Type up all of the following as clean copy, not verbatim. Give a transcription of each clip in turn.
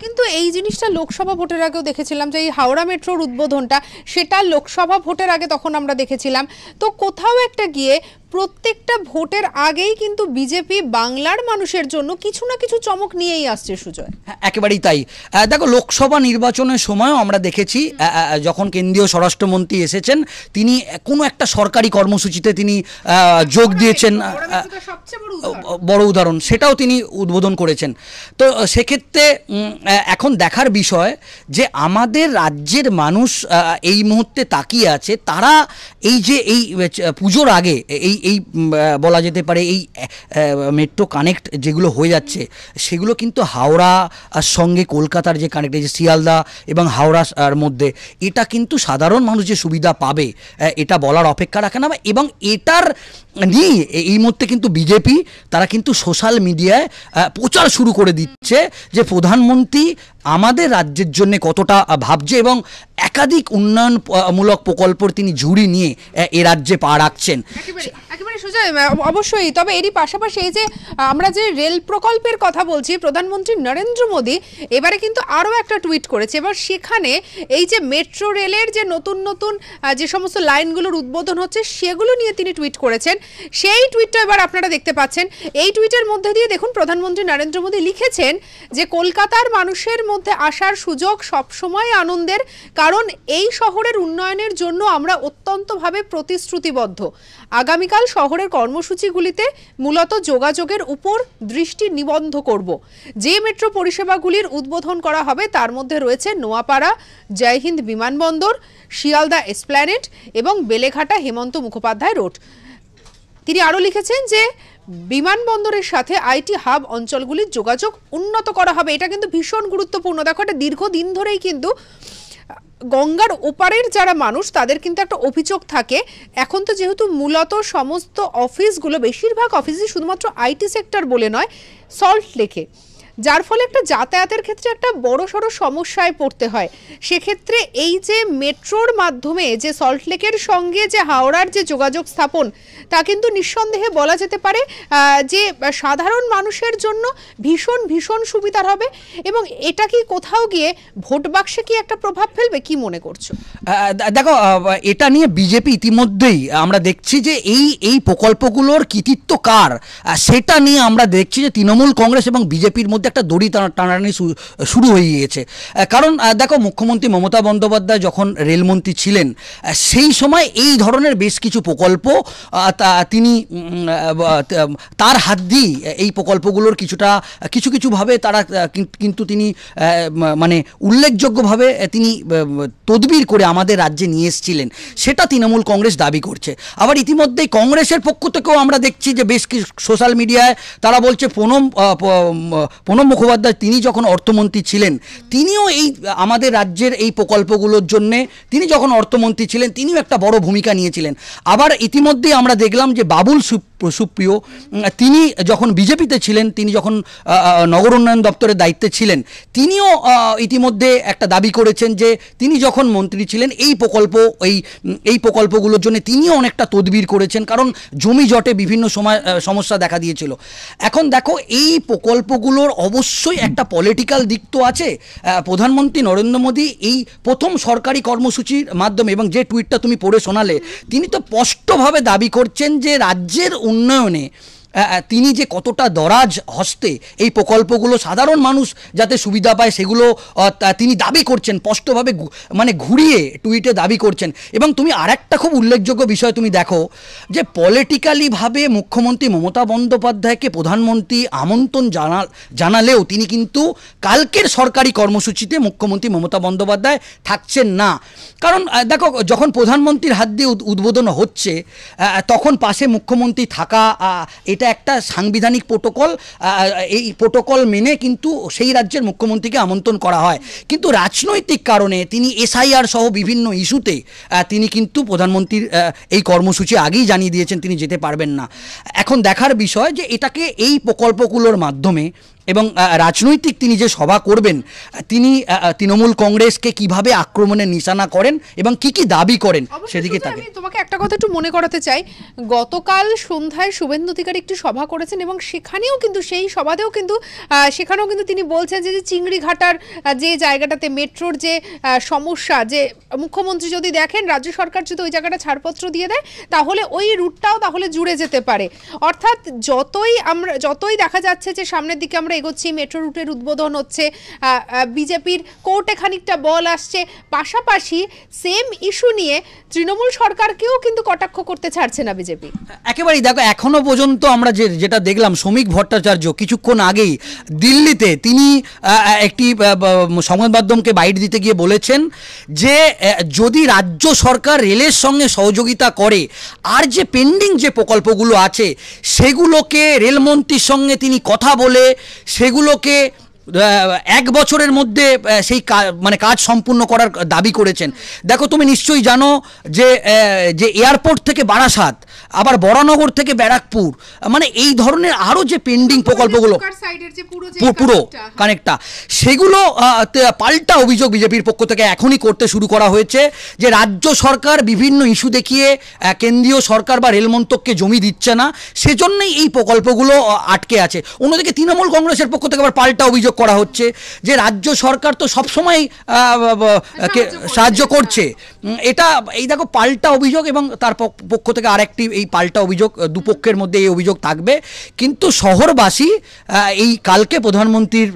কিন্তু এই জিনিসটা লোকসভা ভোটের আগেও দেখেছিলাম, যে এই হাওড়া মেট্রোর উদ্বোধনটা, সেটা লোকসভা ভোটের আগে তখন আমরা দেখেছিলাম। তো কোথাও একটা গিয়ে প্রত্যেকটা ভোটের আগেই কিন্তু বিজেপি বাংলার মানুষের জন্য কিছু না কিছু চমক নিয়েই আসছে। সুজয়, একেবারেই তাই। দেখো, লোকসভা নির্বাচনের সময়ও আমরা দেখেছি যখন কেন্দ্রীয় স্বরাষ্ট্রমন্ত্রী এসেছেন, তিনি কোনো একটা সরকারি কর্মসূচিতে তিনি যোগ দিয়েছেন, বড় উদাহরণ, সেটাও তিনি উদ্বোধন করেছেন। তো সেক্ষেত্রে এখন দেখার বিষয় যে আমাদের রাজ্যের মানুষ এই মুহূর্তে তাকিয়ে আছে, তারা এই যে এই পুজোর আগে এই এই বলা যেতে পারে এই মেট্রো কানেক্ট যেগুলো হয়ে যাচ্ছে, সেগুলো কিন্তু হাওড়ার সঙ্গে কলকাতার যে কানেক্ট, এই যে শিয়ালদা এবং হাওড়ার মধ্যে, এটা কিন্তু সাধারণ মানুষ যে সুবিধা পাবে এটা বলার অপেক্ষা রাখে না। এবং এটার নিয়ে এই মুহূর্তে কিন্তু বিজেপি তারা কিন্তু সোশ্যাল মিডিয়ায় প্রচার শুরু করে দিচ্ছে যে প্রধানমন্ত্রী আমাদের রাজ্যের জন্য কতটা ভাবছে এবং একাধিক উন্নয়নমূলক প্রকল্প তিনি ঝুড়ি নিয়ে এ রাজ্যে পা রাখছেন। একেবারে সুজয়, অবশ্যই। তবে এরই পাশাপাশি এই যে আমরা যে রেল প্রকল্পের কথা বলছি, প্রধানমন্ত্রী নরেন্দ্র মোদী এবারে কিন্তু আরও একটা টুইট করেছে। এবার সেখানে এই যে মেট্রো রেলের যে নতুন নতুন যে সমস্ত লাইনগুলোর উদ্বোধন হচ্ছে, সেগুলো নিয়ে তিনি টুইট করেছেন। সেই টুইটটা এবার আপনারা দেখতে পাচ্ছেন। এই টুইটের মধ্যে দিয়ে দেখুন, প্রধানমন্ত্রী নরেন্দ্র মোদী লিখেছেন যে কলকাতার মানুষের মধ্যে আসার সুযোগ সবসময় আনন্দের, কারণ এই শহরের উন্নয়নের জন্য আমরা অত্যন্তভাবে প্রতিশ্রুতিবদ্ধ। আগামীকাল শহরের কর্মসূচিগুলিতে মূলত যোগাযোগের উপর দৃষ্টি নিবদ্ধ করব। যে মেট্রো পরিষেবাগুলির উদ্বোধন করা হবে তার মধ্যে রয়েছে নোয়াপাড়া জয়হিন্দ বিমানবন্দর, শিয়ালদা এসপ্ল্যানেড এবং বেলেঘাটা হেমন্ত মুখোপাধ্যায় রোড। তিনি আরও লিখেছেন যে বিমানবন্দরের সাথে আইটি হাব অঞ্চলগুলির যোগাযোগ উন্নত করা হবে। এটা কিন্তু ভীষণ গুরুত্বপূর্ণ। দেখো, এটা দীর্ঘদিন ধরেই কিন্তু গঙ্গার ওপারের যারা মানুষ, তাদের কিন্তু একটা অভিযোগ থাকে। এখন তো যেহেতু মূলত সমস্ত অফিসগুলো, বেশিরভাগ অফিসই শুধুমাত্র আইটি সেক্টর বলে নয়, সল্ট লেকে, যার ফলে একটা যাতায়াতের ক্ষেত্রে একটা বড়সড় সমস্যায় পড়তে হয়। সেক্ষেত্রে এই যে মেট্রোর মাধ্যমে যে সল্টলেকের সঙ্গে যে হাওড়ার যে যোগাযোগ স্থাপন, তা কিন্তু নিঃসন্দেহে বলা যেতে পারে যে সাধারণ মানুষের জন্য ভীষণ ভীষণ সুবিধার হবে। এবং এটা কি কোথাও গিয়ে ভোট বাক্সে কি একটা প্রভাব ফেলবে, কি মনে করছো? দেখো, এটা নিয়ে বিজেপি ইতিমধ্যেই আমরা দেখছি যে এই প্রকল্পগুলোর কৃতিত্ব কার, সেটা নিয়ে আমরা দেখছি যে তৃণমূল কংগ্রেস এবং বিজেপির মধ্যে একটা দড়ি টানাটানি শুরু হয়ে গিয়েছে। কারণ দেখো, মুখ্যমন্ত্রী মমতা বন্দ্যোপাধ্যায় যখন রেলমন্ত্রী ছিলেন, সেই সময় এই ধরনের বেশ কিছু প্রকল্প তিনি তার হাত দিয়েই এই প্রকল্পগুলোর কিছুভাবে তারা কিন্তু তিনি মানে উল্লেখযোগ্যভাবে তিনি তদবির করে আমাদের রাজ্যে নিয়ে এসেছিলেন, সেটা তৃণমূল কংগ্রেস দাবি করছে। আবার ইতিমধ্যেই কংগ্রেসের পক্ষ থেকেও আমরা দেখছি যে বেশ কিছু সোশ্যাল মিডিয়ায় তারা বলছে প্রণব মুখোপাধ্যায় তিনি যখন অর্থমন্ত্রী ছিলেন, তিনিও এই আমাদের রাজ্যের এই প্রকল্পগুলোর জন্যে তিনি যখন অর্থমন্ত্রী ছিলেন, তিনিও একটা বড় ভূমিকা নিয়েছিলেন। আবার ইতিমধ্যেই আমরা দেখলাম যে বাবুল সুপ্রিয় তিনি যখন বিজেপিতে ছিলেন, তিনি যখন নগর উন্নয়ন দপ্তরের দায়িত্বে ছিলেন, তিনিও ইতিমধ্যে একটা দাবি করেছেন যে তিনি যখন মন্ত্রী ছিলেন এই প্রকল্পগুলোর জন্য তিনিও অনেকটা তদবির করেছেন, কারণ জমি জটে বিভিন্ন সময় সমস্যা দেখা দিয়েছিল। এখন দেখো, এই প্রকল্পগুলোর অবশ্যই একটা পলিটিক্যাল দিক তো আছে। প্রধানমন্ত্রী নরেন্দ্র মোদী এই প্রথম সরকারি কর্মসূচির মাধ্যমে, এবং যে টুইটটা তুমি পড়ে শোনালে, তিনি তো স্পষ্টভাবে দাবি করছেন যে রাজ্যের উন্নয়নে তিনি যে কতটা দরাজ হস্তে এই প্রকল্পগুলো সাধারণ মানুষ যাতে সুবিধা পায় সেগুলো তিনি দাবি করছেন, স্পষ্টভাবে মানে ঘুরিয়ে টুইটে দাবি করছেন। এবং তুমি আরেকটা খুব উল্লেখযোগ্য বিষয় তুমি দেখো যে পলিটিক্যালিভাবে মুখ্যমন্ত্রী মমতা বন্দ্যোপাধ্যায়কে প্রধানমন্ত্রী আমন্ত্রণ জানালেও তিনি কিন্তু কালকের সরকারি কর্মসূচিতে মুখ্যমন্ত্রী মমতা বন্দ্যোপাধ্যায় থাকছেন না। কারণ দেখো, যখন প্রধানমন্ত্রীর হাত দিয়ে উদ্বোধন হচ্ছে, তখন পাশে মুখ্যমন্ত্রী থাকা এটা একটা সাংবিধানিক প্রোটোকল। এই প্রোটোকল মেনে কিন্তু সেই রাজ্যের মুখ্যমন্ত্রীকে আমন্ত্রণ করা হয়। কিন্তু রাজনৈতিক কারণে তিনি এসআইআর সহ বিভিন্ন ইস্যুতে তিনি কিন্তু প্রধানমন্ত্রীর এই কর্মসূচি আগেই জানিয়ে দিয়েছেন তিনি যেতে পারবেন না। এখন দেখার বিষয় যে এটাকে এই প্রকল্পগুলোর মাধ্যমে এবং রাজনৈতিক তিনি যে সভা করবেন, তিনি তৃণমূল কংগ্রেসকে কিভাবে আক্রমণের নিশানা করেন এবং কি কি দাবি করেন সেদিকে তাকে। আমি তোমাকে একটা কথা একটু মনে করাতে চাই, গতকাল সন্ধ্যায় শুভেন্দু অধিকারী একটি সভা করেছেন এবং সেখানেও কিন্তু সেই সভাতেও কিন্তু সেখানেও কিন্তু তিনি বলছেন যে চিংড়িঘাটার যে জায়গাটাতে মেট্রোর যে সমস্যা, যে মুখ্যমন্ত্রী যদি দেখেন রাজ্য সরকার যদি ওই জায়গাটা ছাড়পত্র দিয়ে দেয় তাহলে ওই রুটটাও তাহলে জুড়ে যেতে পারে। অর্থাৎ যতই দেখা যাচ্ছে যে সামনের দিকে আমরা এগোচ্ছি, মেট্রো রুটের উদ্বোধন হচ্ছে, বিজেপির কোর্টে খানিকটা বল আসছে, পাশাপাশি সেম ইস্যু নিয়ে তৃণমূল সরকারকেও কিন্তু কটাক্ষ করতে ছাড়ছে না বিজেপি। একেবারেই দেখো, এখনো পর্যন্ত আমরা যেটা দেখলাম, শ্রমিক ভট্টাচার্য কিছুক্ষণ আগেই দিল্লিতে তিনি একটি সংবাদ মাধ্যমকে বাইট দিতে গিয়ে বলেছেন যে যদি রাজ্য সরকার রেলের সঙ্গে সহযোগিতা করে আর যে পেন্ডিং যে প্রকল্পগুলো আছে সেগুলোকে রেলমন্ত্রীর সঙ্গে তিনি কথা বলে সেগুলোকে 1 বছরের মধ্যে সেই কাজ সম্পূর্ণ করার দাবি করেছেন। দেখো, তুমি নিশ্চয়ই জানো যে এয়ারপোর্ট থেকে বারাসাত, আবার বরানগর থেকে ব্যারাকপুর, মানে এই ধরনের আরও যে পেন্ডিং প্রকল্পগুলো পুরো কানেক্টটা, সেগুলো পাল্টা অভিযোগ বিজেপির পক্ষ থেকে এখনই করতে শুরু করা হয়েছে যে রাজ্য সরকার বিভিন্ন ইস্যু দেখিয়ে কেন্দ্রীয় সরকার বা রেলমন্ত্রককে জমি দিচ্ছে না, সেজন্যই এই প্রকল্পগুলো আটকে আছে। অন্যদিকে তৃণমূল কংগ্রেসের পক্ষ থেকে আবার পাল্টা অভিযোগ করা হচ্ছে যে রাজ্য সরকার তো সবসময় সাহায্য করছে। এই দেখো পাল্টা অভিযোগ, এবং তার পক্ষ থেকে আরেকটি এই পাল্টা অভিযোগ, দুপক্ষের মধ্যে এই অভিযোগ থাকবে। কিন্তু শহরবাসী এই কালকে প্রধানমন্ত্রীর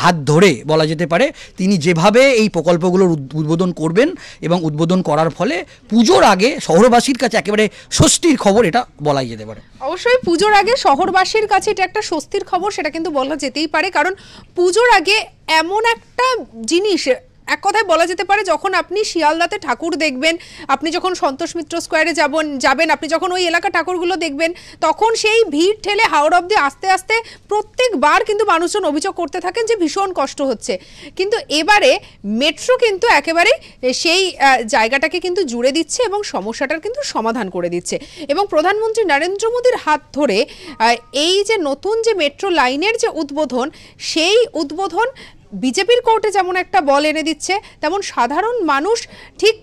হাত ধরে বলা যেতে পারে তিনি যেভাবে এই প্রকল্পগুলোর উদ্বোধন করবেন এবং উদ্বোধন করার ফলে পুজোর আগে শহরবাসীর কাছে একেবারে স্বস্তির খবর এটা বলাই যেতে পারে। অবশ্যই পুজোর আগে শহরবাসীর কাছে এটা একটা স্বস্তির খবর, সেটা কিন্তু বলা যেতেই পারে। কারণ পুজোর আগে এমন একটা জিনিস, এক কথায় বলা যেতে পারে, যখন আপনি শিয়ালদাতে ঠাকুর দেখবেন, আপনি যখন সন্তোষ মিত্র স্কোয়ারে যাবেন, আপনি যখন ওই এলাকা ঠাকুরগুলো দেখবেন, তখন সেই ভিড় ঠেলে হাওড়া অব্দি আস্তে আস্তে প্রত্যেকবার কিন্তু মানুষজন অভিযোগ করতে থাকেন যে ভীষণ কষ্ট হচ্ছে। কিন্তু এবারে মেট্রো কিন্তু একেবারে সেই জায়গাটাকে কিন্তু জুড়ে দিচ্ছে এবং সমস্যাটার কিন্তু সমাধান করে দিচ্ছে। এবং প্রধানমন্ত্রী নরেন্দ্র মোদীর হাত ধরে এই যে নতুন যে মেট্রো লাইনের যে উদ্বোধন, সেই উদ্বোধন বিজেপির কোর্টে যেমন একটা বল এনে দিচ্ছে, তেমন সাধারণ মানুষ ঠিক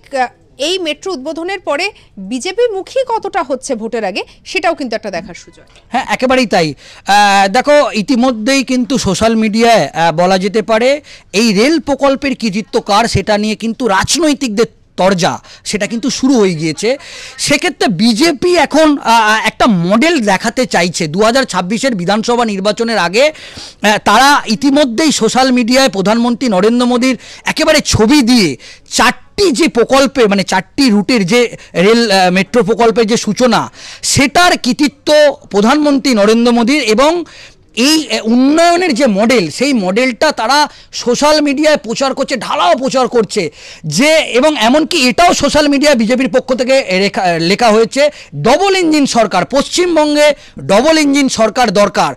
এই মেট্রো উদ্বোধনের পরে বিজেপি মুখী কতটা হচ্ছে ভোটের আগে, সেটাও কিন্তু একটা দেখার সুযোগ। হ্যাঁ, একেবারেই তাই। দেখো, ইতিমধ্যেই কিন্তু সোশ্যাল মিডিয়ায় বলা যেতে পারে এই রেল প্রকল্পের কৃতিত্ব কার সেটা নিয়ে কিন্তু রাজনৈতিকদের তরজা সেটা কিন্তু শুরু হয়ে গিয়েছে। সেক্ষেত্রে বিজেপি এখন একটা মডেল দেখাতে চাইছে 2026-এর বিধানসভা নির্বাচনের আগে। তারা ইতিমধ্যেই সোশ্যাল মিডিয়ায় প্রধানমন্ত্রী নরেন্দ্র মোদীর একেবারে ছবি দিয়ে 4টি যে প্রকল্পে, মানে 4টি রুটের যে রেল মেট্রো প্রকল্পের যে সূচনা, সেটার কৃতিত্ব প্রধানমন্ত্রী নরেন্দ্র মোদীর, এবং এই উন্নয়নের যে মডেল, সেই মডেলটা তারা সোশ্যাল মিডিয়ায় প্রচার করছে, ঢালাও প্রচার করছে যে, এবং এমনকি এটাও সোশ্যাল মিডিয়ায় বিজেপির পক্ষ থেকে লেখা হয়েছে, ডবল ইঞ্জিন সরকার, পশ্চিমবঙ্গে ডবল ইঞ্জিন সরকার দরকার।